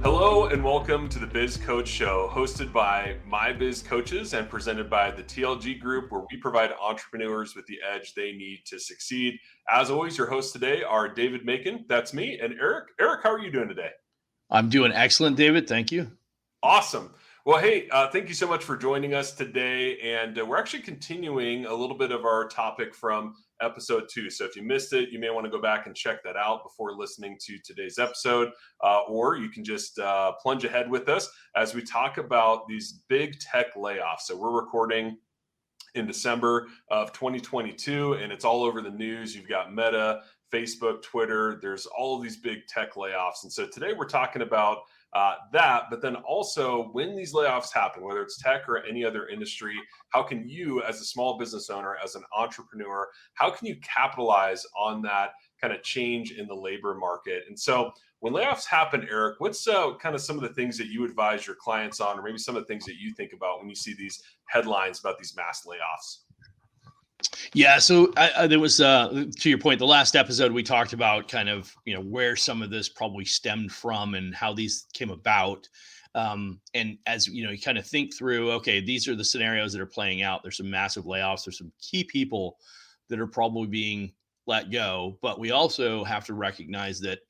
Hello and welcome to the Biz Coach Show, hosted by My Biz Coaches and presented by the TLG Group, where we provide entrepreneurs with the edge they need to succeed. As always, your hosts today are David Macon, that's me, and Eric. Eric, how are you doing today? I'm doing excellent, David. Thank you. Awesome. Well, hey, thank you so much for joining us today. And we're actually continuing a little bit of our topic from episode 2. So if you missed it, you may want to go back and check that out before listening to today's episode, or you can just plunge ahead with us as we talk about these big tech layoffs. So we're recording in December of 2022, and it's all over the news. You've got Meta, Facebook, Twitter. There's all of these big tech layoffs. And so today we're talking about that, but then also when these layoffs happen, whether it's tech or any other industry, how can you as a small business owner, as an entrepreneur, how can you capitalize on that kind of change in the labor market? And so when layoffs happen, Eric, what's kind of some of the things that you advise your clients on, or maybe some of the things that you think about when you see these headlines about these mass layoffs? Yeah, so there was, to your point, the last episode we talked about kind of, where some of this probably stemmed from and how these came about. And as, you kind of think through, okay, these are the scenarios that are playing out. There's some massive layoffs. There's some key people that are probably being let go. But we also have to recognize that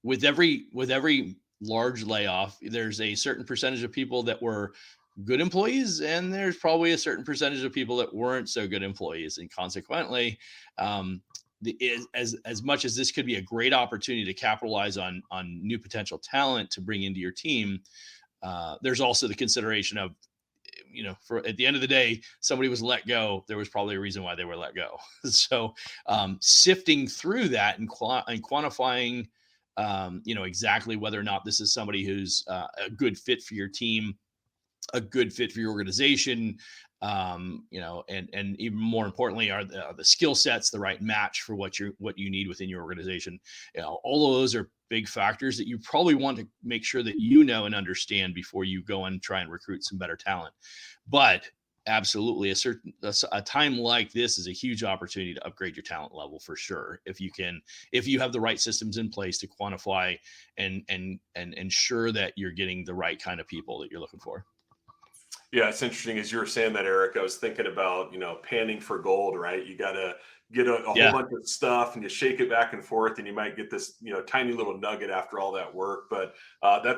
with every large layoff, there's a certain percentage of people that were good employees, and there's probably a certain percentage of people that weren't so good employees. And consequently, as much as this could be a great opportunity to capitalize on new potential talent to bring into your team, there's also the consideration of, for at the end of the day, somebody was let go. There was probably a reason why they were let go. So sifting through that and quantifying, exactly whether or not this is somebody who's a good fit for your team, a good fit for your organization, and even more importantly, are the skill sets the right match for what you need within your organization? All of those are big factors that you probably want to make sure that you know and understand before you go and try and recruit some better talent. But absolutely, a time like this is a huge opportunity to upgrade your talent level for sure. If you have the right systems in place to quantify and ensure that you're getting the right kind of people that you're looking for. Yeah, it's interesting. As you were saying that, Eric, I was thinking about, panning for gold, right? You got to get a whole bunch of stuff and you shake it back and forth and you might get this, tiny little nugget after all that work. But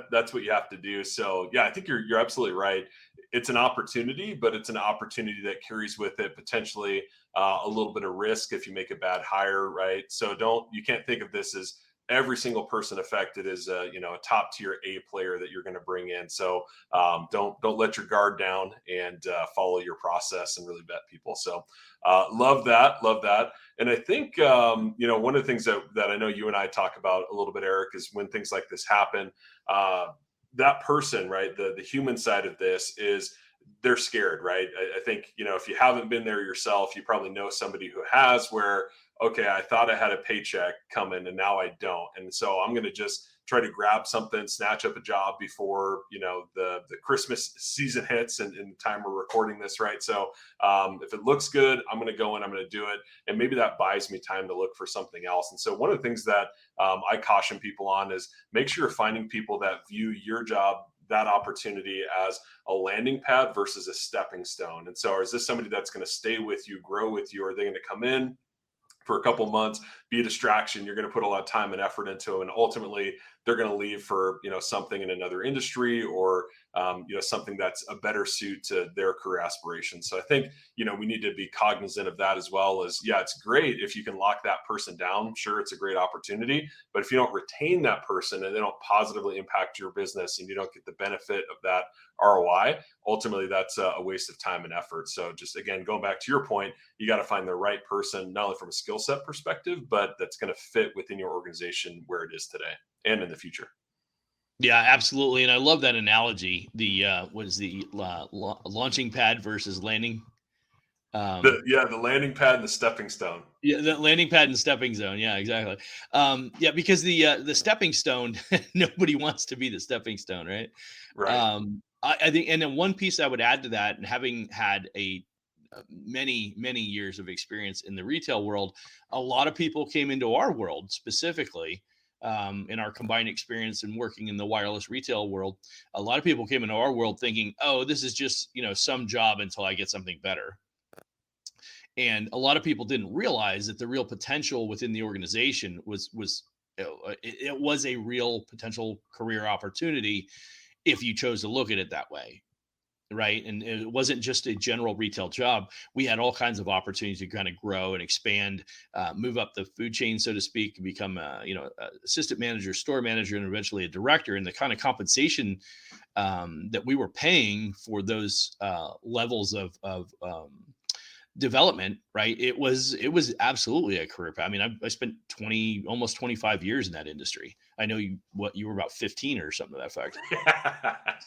that's what you have to do. So, yeah, I think you're absolutely right. It's an opportunity, but it's an opportunity that carries with it potentially a little bit of risk if you make a bad hire, right? So you can't think of this as every single person affected is a top tier A player that you're going to bring in. So don't let your guard down and follow your process and really vet people. So love that. And I think one of the things that I know you and I talk about a little bit, Eric, is when things like this happen, that person, right, the human side of this is they're scared, right? I think, if you haven't been there yourself, you probably know somebody who has, where, okay, I thought I had a paycheck coming and now I don't. And so I'm going to just try to grab something, snatch up a job before, the Christmas season hits and the time we're recording this, right? So if it looks good, I'm going to go and I'm going to do it. And maybe that buys me time to look for something else. And so one of the things that I caution people on is make sure you're finding people that view your job, that opportunity, as a landing pad versus a stepping stone. And so is this somebody that's going to stay with you, grow with you? Or are they going to come in for a couple months, be a distraction? You're going to put a lot of time and effort into them, and ultimately they're going to leave for something in another industry or something that's a better suit to their career aspirations. So I think we need to be cognizant of that, as well as, yeah, it's great if you can lock that person down. Sure, it's a great opportunity, but if you don't retain that person and they don't positively impact your business and you don't get the benefit of that ROI, ultimately that's a waste of time and effort. So just, again, going back to your point, you got to find the right person, not only from a skill set perspective, but that's going to fit within your organization where it is today and in the future. Yeah, absolutely. And I love that analogy. The launching pad versus landing. The landing pad and the stepping stone. Yeah, the landing pad and stepping zone. Yeah, exactly. Because the stepping stone, nobody wants to be the stepping stone, right? Right. I think, and then one piece I would add to that, and having had many years of experience in the retail world, a lot of people came into our world specifically in our combined experience in working in the wireless retail world, a lot of people came into our world thinking, oh, this is just, some job until I get something better. And a lot of people didn't realize that the real potential within the organization it was a real potential career opportunity if you chose to look at it that way. Right. And it wasn't just a general retail job. We had all kinds of opportunities to kind of grow and expand, move up the food chain, so to speak, become assistant manager, store manager, and eventually a director. And the kind of compensation that we were paying for those levels of development, right? It was absolutely a career path. I mean, I spent almost 25 years in that industry. I know you were about 15 or something to that effect.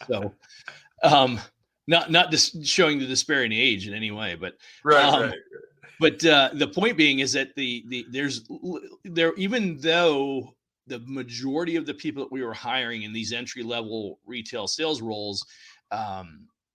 So, um, not just showing the disparity in age in any way, but right. But the point being is that there, even though the majority of the people that we were hiring in these entry level retail sales roles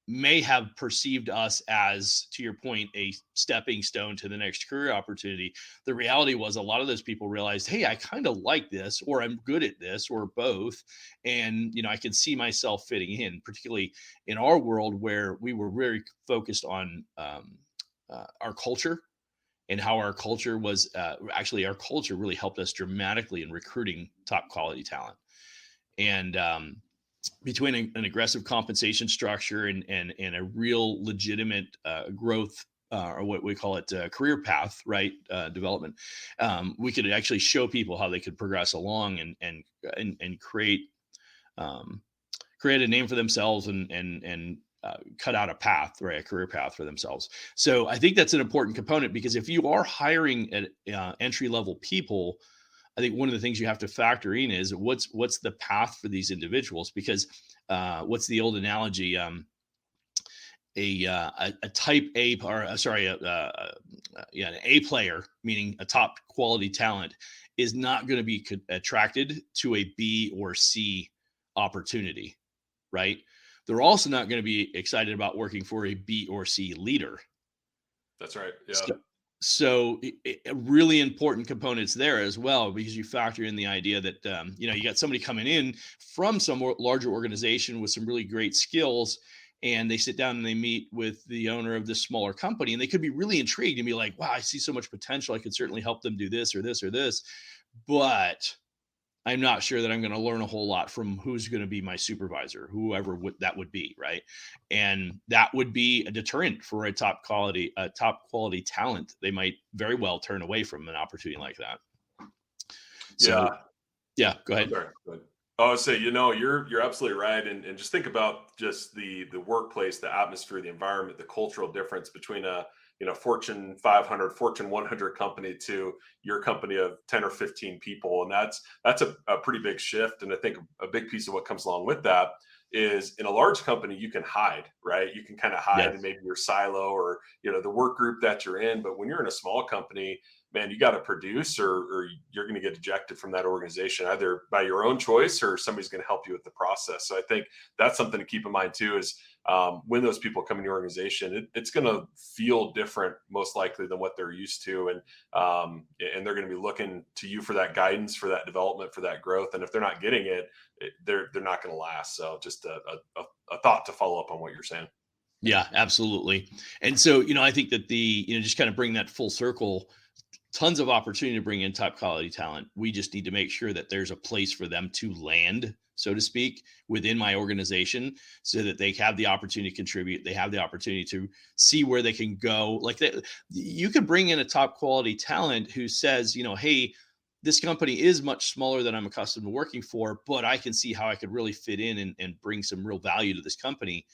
may have perceived us as, to your point, a stepping stone to the next career opportunity. The reality was a lot of those people realized, hey, I kind of like this, or I'm good at this, or both. And, I can see myself fitting in, particularly in our world where we were very focused on our culture and how our culture was actually our culture really helped us dramatically in recruiting top quality talent. And between an aggressive compensation structure and a real legitimate growth or what we call it career path, right? Development. We could actually show people how they could progress along and create a name for themselves and cut out a path, right? A career path for themselves. So I think that's an important component, because if you are hiring at entry level people, I think one of the things you have to factor in is what's the path for these individuals, because what's the old analogy? A type A, or sorry, an A player, meaning a top quality talent, is not going to be attracted to a B or C opportunity, right? They're also not going to be excited about working for a B or C leader. That's right. Yeah. So really important components there as well, because you factor in the idea that, you got somebody coming in from some larger organization with some really great skills, and they sit down and they meet with the owner of this smaller company, and they could be really intrigued and be like, wow, I see so much potential. I could certainly help them do this or this or this. But I'm not sure that I'm going to learn a whole lot from who's going to be my supervisor, whoever that would be, right? And that would be a deterrent for a top quality talent. They might very well turn away from an opportunity like that. So, yeah, go ahead. Sorry, go ahead. I would say, you're absolutely right, and just think about just the workplace, the atmosphere, the environment, the cultural difference between a Fortune 500, Fortune 100 company to your company of 10 or 15 people, and that's a pretty big shift. And I think a big piece of what comes along with that is, in a large company you can hide, right? You can kind of hide in maybe your silo or the work group that you're in. But when you're in a small company, man, you got to produce, or you're going to get ejected from that organization, either by your own choice or somebody's going to help you with the process. So I think that's something to keep in mind too, is when those people come in your organization, it's going to feel different, most likely, than what they're used to. And they're going to be looking to you for that guidance, for that development, for that growth. And if they're not getting it, they're not going to last. So just a thought to follow up on what you're saying. Yeah, absolutely. And so, I think that just kind of bring that full circle, tons of opportunity to bring in top quality talent. We just need to make sure that there's a place for them to land, so to speak, within my organization, so that they have the opportunity to contribute. They have the opportunity to see where they can go. Like you could bring in a top quality talent who says, hey, this company is much smaller than I'm accustomed to working for, but I can see how I could really fit in and bring some real value to this company,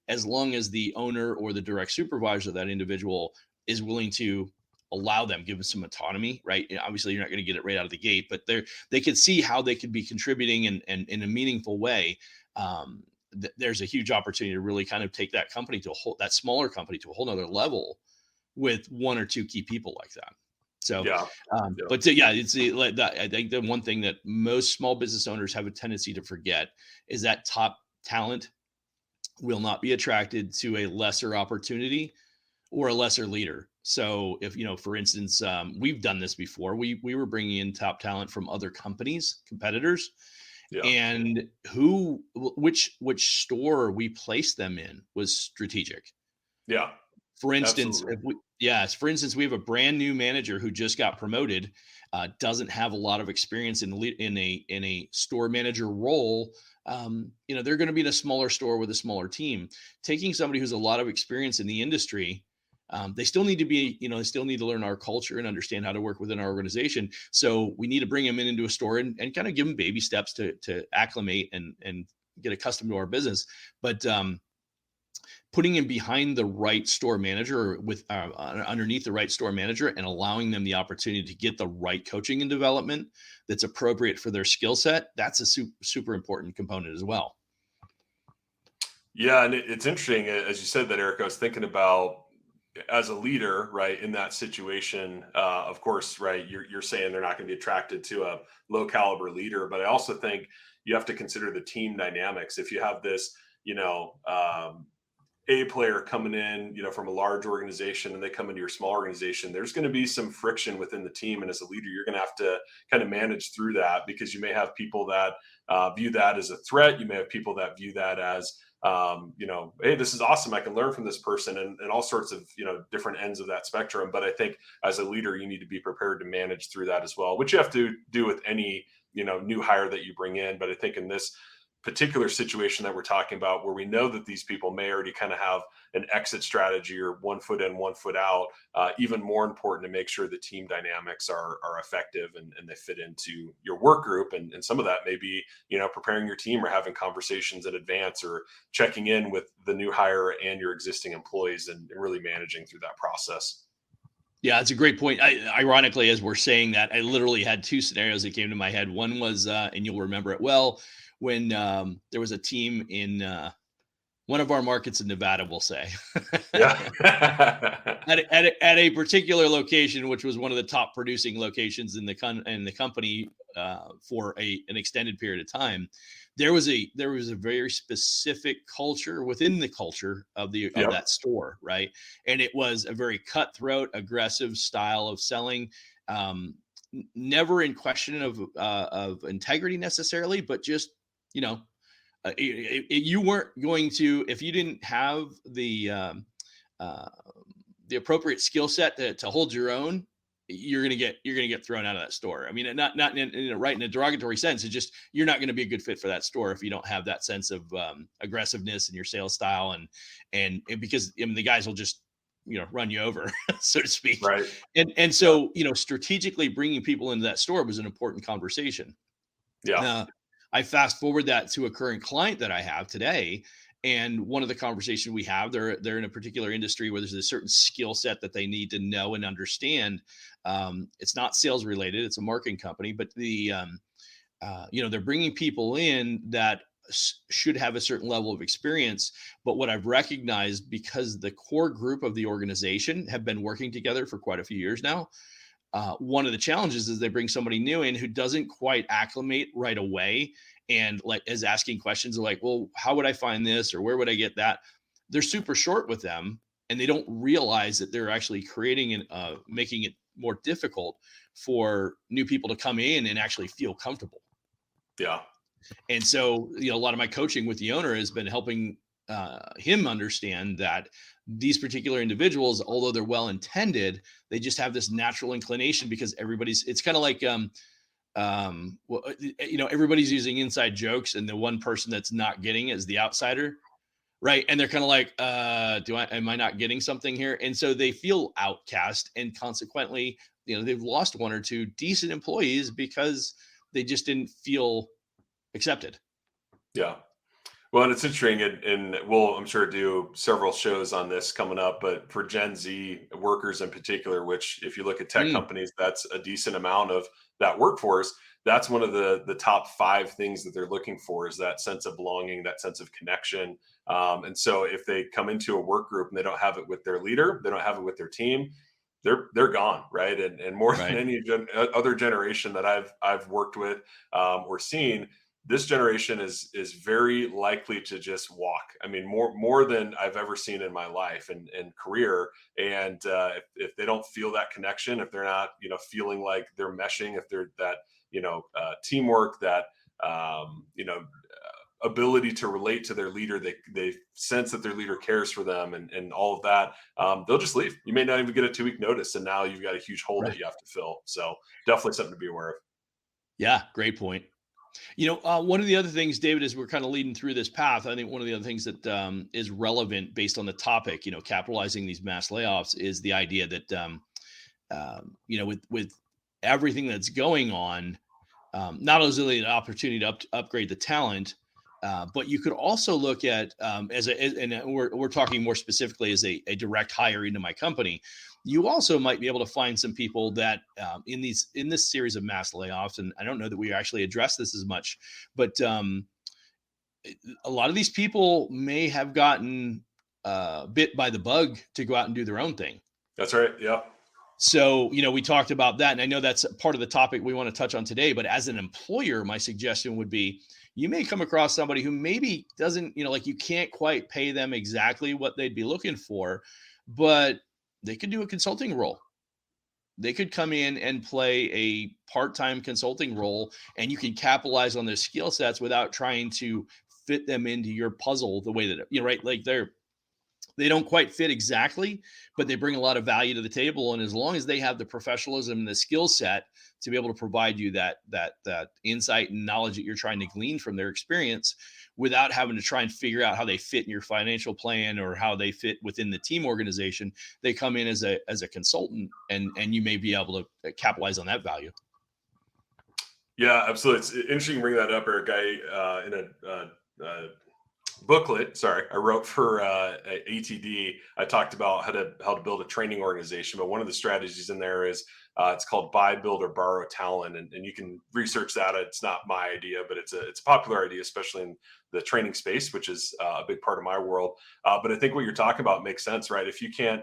as long as the owner or the direct supervisor of that individual is willing to allow them, give them some autonomy, right? Obviously, you're not going to get it right out of the gate, but they could see how they could be contributing and in a meaningful way. There's a huge opportunity to really kind of take that company that smaller company to a whole nother level with one or two key people like that. So, but it's like that. I think the one thing that most small business owners have a tendency to forget is that top talent will not be attracted to a lesser opportunity or a lesser leader. So if, for instance, we've done this before. We were bringing in top talent from other companies, competitors, Yeah. and which store we placed them in was strategic. Yeah. For instance, Absolutely. for instance, we have a brand new manager who just got promoted, doesn't have a lot of experience in a store manager role. They're going to be in a smaller store with a smaller team. Taking somebody who's a lot of experience in the industry, they still need to be, they still need to learn our culture and understand how to work within our organization. So we need to bring them into a store and kind of give them baby steps to acclimate and get accustomed to our business. But putting him behind the right store manager or with underneath the right store manager and allowing them the opportunity to get the right coaching and development that's appropriate for their skill set, that's a super important component as well. Yeah, and it's interesting, as you said that, Eric. I was thinking about as a leader, right, in that situation. Of course, right, you're saying they're not going to be attracted to a low caliber leader, but I also think you have to consider the team dynamics. If you have this, a player coming in, from a large organization and they come into your small organization, there's going to be some friction within the team. And as a leader, you're going to have to kind of manage through that because you may have people that view that as a threat. You may have people that view that as, hey, this is awesome. I can learn from this person and all sorts of, different ends of that spectrum. But I think as a leader, you need to be prepared to manage through that as well, which you have to do with any, new hire that you bring in. But I think in this particular situation that we're talking about where we know that these people may already kind of have an exit strategy or 1 foot in, 1 foot out, even more important to make sure the team dynamics are effective and they fit into your work group. And some of that may be, preparing your team or having conversations in advance or checking in with the new hire and your existing employees and really managing through that process. Yeah, it's a great point. Ironically, as we're saying that, I literally had two scenarios that came to my head. One was, and you'll remember it well, when there was a team in one of our markets in Nevada, we'll say, Yeah. at a particular location, which was one of the top producing locations in the company for an extended period of time. There was a very specific culture within the culture of Yep. that store, right? And it was a very cutthroat, aggressive style of selling. Never in question of integrity necessarily, but just you weren't going to, if you didn't have uh, the appropriate skill set to hold your own, you're gonna get thrown out of that store. I mean, not in a derogatory sense. It's just you're not going to be a good fit for that store if you don't have that sense of aggressiveness in your sales style, and because the guys will just run you over, so to speak. Right. And so strategically bringing people into that store was an important conversation. Yeah. I fast forward that to a current client that I have today. And one of the conversations we have, they're in a particular industry where there's a certain skill set that they need to know and understand. It's not sales related; it's a marketing company, but they're bringing people in that should have a certain level of experience. But what I've recognized, because the core group of the organization have been working together for quite a few years now, one of the challenges is they bring somebody new in who doesn't quite acclimate right away and is asking questions like, well, how would I find this? Or where would I get that? They're super short with them and they don't realize that they're actually creating and making it more difficult for new people to come in and actually feel comfortable. Yeah. And so, a lot of my coaching with the owner has been helping him understand that these particular individuals, although they're well intended, they just have this natural inclination because it's kind of like, everybody's using inside jokes and the one person that's not getting it is the outsider. Right. And they're kind of like, am I not getting something here? And so they feel outcast and consequently, they've lost one or two decent employees because they just didn't feel accepted. Yeah. Well, and it's interesting, and we'll, I'm sure, do several shows on this coming up. But for Gen Z workers in particular, which if you look at tech Mm, companies, that's a decent amount of that workforce. That's one of the top 5 things that they're looking for is that sense of belonging, that sense of connection. And so if they come into a work group and they don't have it with their leader, they don't have it with their team, they're gone, right? And more than right. any other generation that I've worked with or seen, this generation is very likely to just walk. I mean, more than I've ever seen in my life and career. And if they don't feel that connection, if they're not, feeling like they're meshing, if they're that, teamwork, that, ability to relate to their leader, they sense that their leader cares for them, and all of that, they'll just leave. You may not even get a 2-week notice, and now you've got a huge hole that Right. you have to fill. So definitely something to be aware of. Yeah, great point. One of the other things, David, as we're kind of leading through this path, I think one of the other things that is relevant based on the topic, capitalizing these mass layoffs, is the idea that, with everything that's going on, not only an opportunity to upgrade the talent, but you could also look at, and we're talking more specifically as a direct hire into my company. You also might be able to find some people that, in this series of mass layoffs, and I don't know that we actually address this as much, but a lot of these people may have gotten bit by the bug to go out and do their own thing. That's right. Yeah. So, we talked about that, and I know that's part of the topic we want to touch on today. But as an employer, my suggestion would be, you may come across somebody who maybe doesn't, like, you can't quite pay them exactly what they'd be looking for, but they could do a consulting role. They could come in and play a part-time consulting role, and you can capitalize on their skill sets without trying to fit them into your puzzle the way that, right? Like, they don't quite fit exactly, but they bring a lot of value to the table. And as long as they have the professionalism and the skill set to be able to provide you that insight and knowledge that you're trying to glean from their experience, without having to try and figure out how they fit in your financial plan or how they fit within the team organization, they come in as a consultant, and you may be able to capitalize on that value. Yeah, absolutely. It's interesting you bring that up, Eric. In a booklet, sorry, I wrote for ATD. I talked about how to build a training organization, but one of the strategies in there is, it's called buy, build, or borrow talent, and you can research that. It's not my idea, but it's a popular idea, especially in the training space, which is a big part of my world. But I think what you're talking about makes sense, right? If you can't,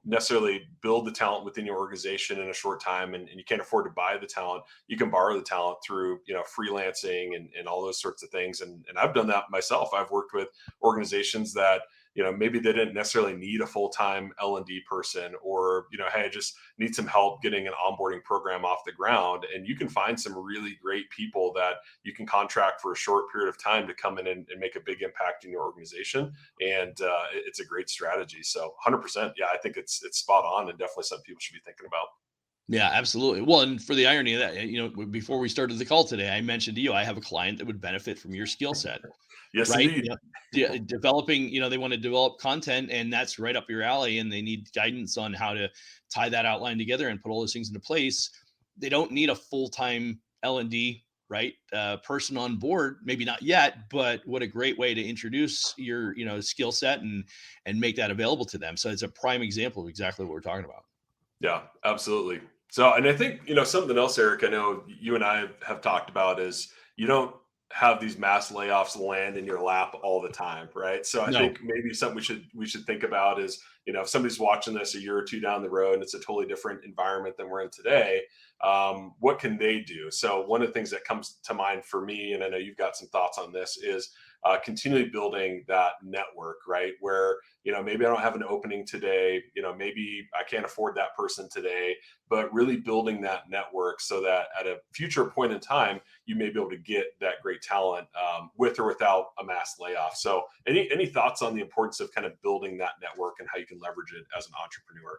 necessarily build the talent within your organization in a short time, and you can't afford to buy the talent, you can borrow the talent through, freelancing and all those sorts of things. And I've done that myself. I've worked with organizations that, maybe they didn't necessarily need a full-time L&D person, or, hey, I just need some help getting an onboarding program off the ground. And you can find some really great people that you can contract for a short period of time to come in and make a big impact in your organization. And it's a great strategy. So 100%. Yeah, I think it's spot on, and definitely something people should be thinking about. Yeah, absolutely. Well, and for the irony of that, before we started the call today, I mentioned to you, I have a client that would benefit from your skill set. Yes, Right? indeed. Developing, they want to develop content, and that's right up your alley, and they need guidance on how to tie that outline together and put all those things into place. They don't need a full-time L&D, right, person on board, maybe not yet, but what a great way to introduce your, skill set and make that available to them. So it's a prime example of exactly what we're talking about. Yeah, absolutely. So, and I think, something else, Eric, I know you and I have talked about is, you don't have these mass layoffs land in your lap all the time, right? So I No. think maybe something we should think about is, if somebody's watching this a year or two down the road and it's a totally different environment than we're in today, what can they do? So one of the things that comes to mind for me, and I know you've got some thoughts on this, is continually building that network, right? Where, maybe I don't have an opening today, maybe I can't afford that person today, but really building that network so that at a future point in time, you may be able to get that great talent, with or without a mass layoff. So any thoughts on the importance of kind of building that network and how you can leverage it as an entrepreneur?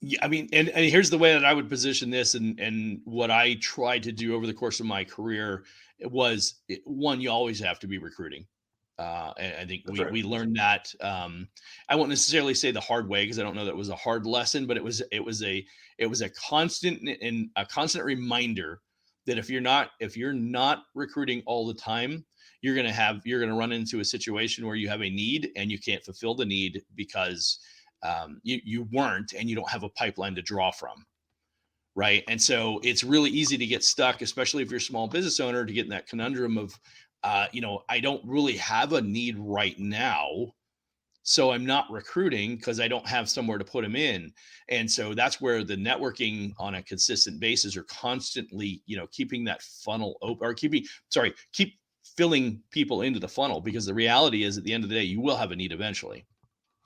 Yeah, I mean, and here's the way that I would position this, and what I tried to do over the course of my career was, one, you always have to be recruiting. And I think That's we right. we learned that. I won't necessarily say the hard way, because I don't know that it was a hard lesson, but it was a constant and a constant reminder that if you're not recruiting all the time, you're gonna run into a situation where you have a need and you can't fulfill the need because, you weren't, and you don't have a pipeline to draw from. Right. And so it's really easy to get stuck, especially if you're a small business owner, to get in that conundrum of, I don't really have a need right now. So I'm not recruiting because I don't have somewhere to put them in. And so that's where the networking on a consistent basis, or constantly, keeping that funnel open, or keep filling people into the funnel, because the reality is, at the end of the day, you will have a need eventually.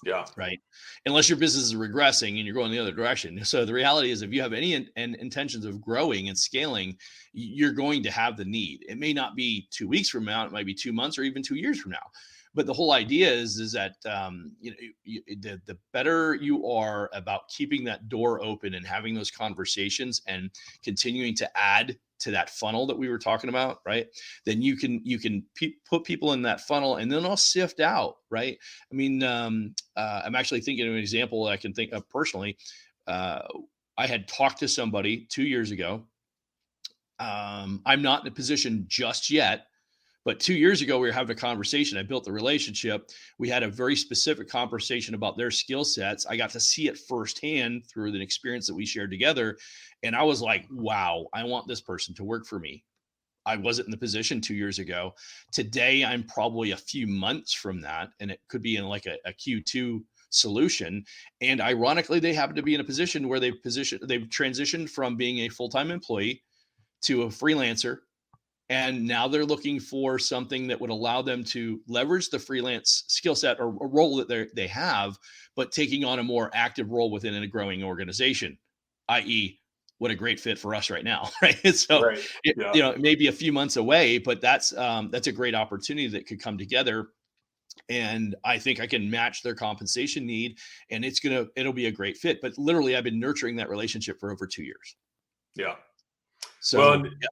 Yeah. Right. Unless your business is regressing and you're going the other direction. So the reality is, if you have any intentions of growing and scaling, you're going to have the need. It may not be 2 weeks from now, it might be 2 months or even 2 years from now. But the whole idea is that, the better you are about keeping that door open and having those conversations and continuing to add to that funnel that we were talking about, right? Then you can put people in that funnel, and then I'll sift out, right? I mean, I'm actually thinking of an example I can think of personally. Uh, I had talked to somebody 2 years ago. I'm not in a position just yet, but 2 years ago, we were having a conversation. I built the relationship. We had a very specific conversation about their skill sets. I got to see it firsthand through the experience that we shared together. And I was like, wow, I want this person to work for me. I wasn't in the position 2 years ago. Today, I'm probably a few months from that, and it could be in like a Q2 solution. And ironically, they happen to be in a position where they've transitioned from being a full-time employee to a freelancer. And now they're looking for something that would allow them to leverage the freelance skill set, or a role that they have, but taking on a more active role within a growing organization, i.e., what a great fit for us right now, right? So Right. Yeah. it may be a few months away, but that's a great opportunity that could come together. And I think I can match their compensation need, and it'll be a great fit. But literally, I've been nurturing that relationship for over 2 years. Yeah. Well, So yeah,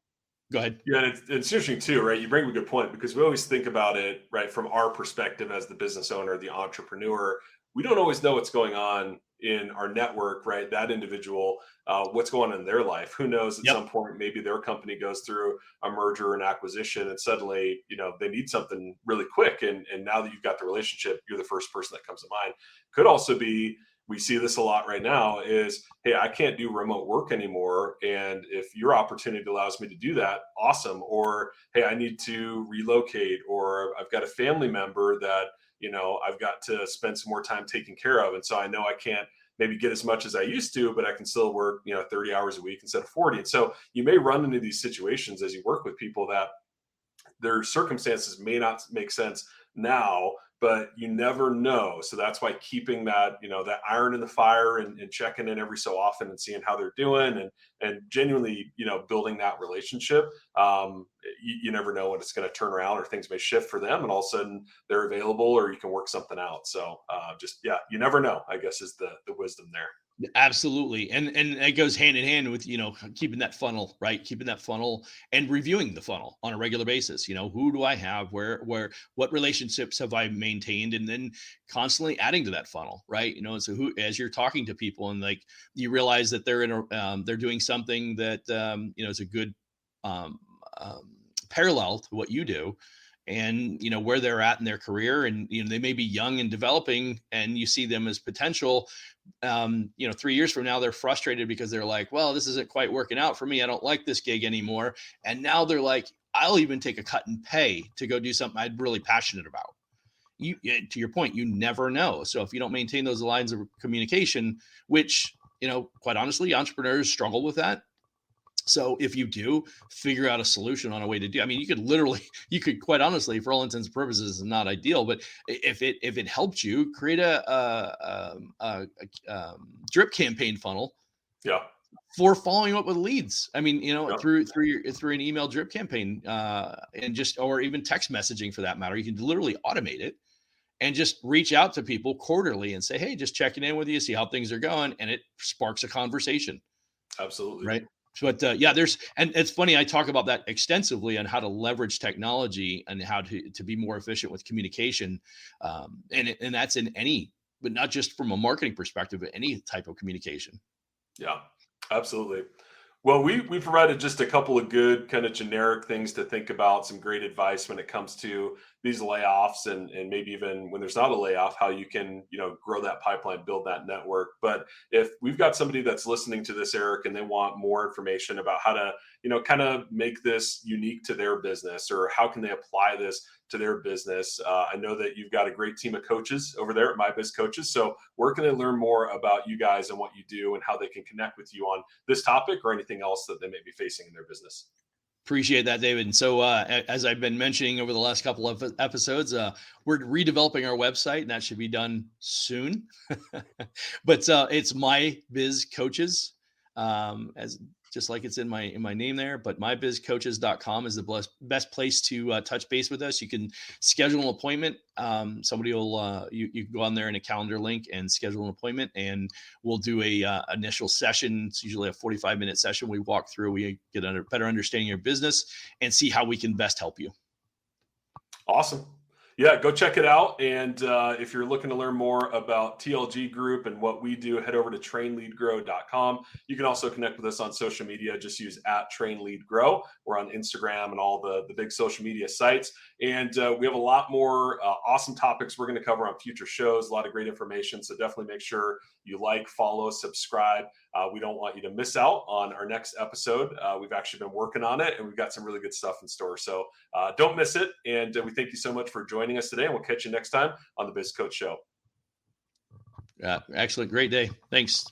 go ahead. yeah, and it's interesting too, right? You bring up a good point, because we always think about it, right, from our perspective as the business owner, the entrepreneur. We don't always know what's going on in our network, right? That individual, what's going on in their life. Who knows? At Yep. some point, maybe their company goes through a merger and acquisition, and suddenly, they need something really quick. And now that you've got the relationship, you're the first person that comes to mind. Could also be, we see this a lot right now, is, hey, I can't do remote work anymore, and if your opportunity allows me to do that, awesome. Or, hey, I need to relocate, or I've got a family member that I've got to spend some more time taking care of, and so I know I can't maybe get as much as I used to, but I can still work 30 hours a week instead of 40. And so you may run into these situations as you work with people that their circumstances may not make sense now, but you never know. So that's why keeping that, that iron in the fire, and checking in every so often and seeing how they're doing, and genuinely, building that relationship. You never know when it's going to turn around, or things may shift for them, and all of a sudden they're available, or you can work something out. So just, yeah, you never know, I guess, is the wisdom there. Absolutely. And it goes hand in hand with, keeping that funnel, right? Keeping that funnel and reviewing the funnel on a regular basis. Who do I have? What relationships have I maintained? And then constantly adding to that funnel, right? And so as you're talking to people, and like, you realize that they're doing something that, is a good, um, um, parallel to what you do, and where they're at in their career, and they may be young and developing, and you see them as potential. 3 years from now, they're frustrated because they're like, well, this isn't quite working out for me, I don't like this gig anymore. And now they're like, I'll even take a cut in pay to go do something I'm really passionate about. To your point, you never know. So if you don't maintain those lines of communication, which, quite honestly, entrepreneurs struggle with that. So if you do, figure out a solution on a way to do. I mean, you could quite honestly, for all intents and purposes, not ideal, but if it helped you create a drip campaign funnel Yeah. for following up with leads. I mean, Yeah. through an email drip campaign, and just, or even text messaging for that matter, you can literally automate it and just reach out to people quarterly and say, hey, just checking in with you, see how things are going, and it sparks a conversation. Absolutely. Right. But yeah, and it's funny, I talk about that extensively on how to leverage technology and how to be more efficient with communication. And that's in any, but not just from a marketing perspective, but any type of communication. Yeah, absolutely. Well, we provided just a couple of good kind of generic things to think about, some great advice when it comes to these layoffs, and maybe even when there's not a layoff, how you can, grow that pipeline, build that network. But if we've got somebody that's listening to this, Eric, and they want more information about how to, kind of make this unique to their business, or how can they apply this to their business, I know that you've got a great team of coaches over there at MyBiz Coaches. So where can they learn more about you guys and what you do, and how they can connect with you on this topic or anything else that they may be facing in their business? Appreciate that, David. And so, as I've been mentioning over the last couple of episodes, we're redeveloping our website, and that should be done soon. But it's My Biz Coaches, as just like it's in my name there. But mybizcoaches.com is the best place to touch base with us. You can schedule an appointment. Somebody will you can go on there in a calendar link and schedule an appointment, and we'll do a initial session. It's usually a 45-minute session. We walk through, we get a better understanding of your business, and see how we can best help you. Awesome. Yeah, go check it out. And if you're looking to learn more about TLG Group and what we do, head over to trainleadgrow.com. You can also connect with us on social media. Just use @trainleadgrow. We're on Instagram and all the big social media sites. And we have a lot more awesome topics we're going to cover on future shows, a lot of great information. So definitely make sure you like, follow, subscribe. We don't want you to miss out on our next episode. We've actually been working on it, and we've got some really good stuff in store. So don't miss it. And we thank you so much for joining us today, and we'll catch you next time on the Biz Coach Show. Excellent. Great day. Thanks.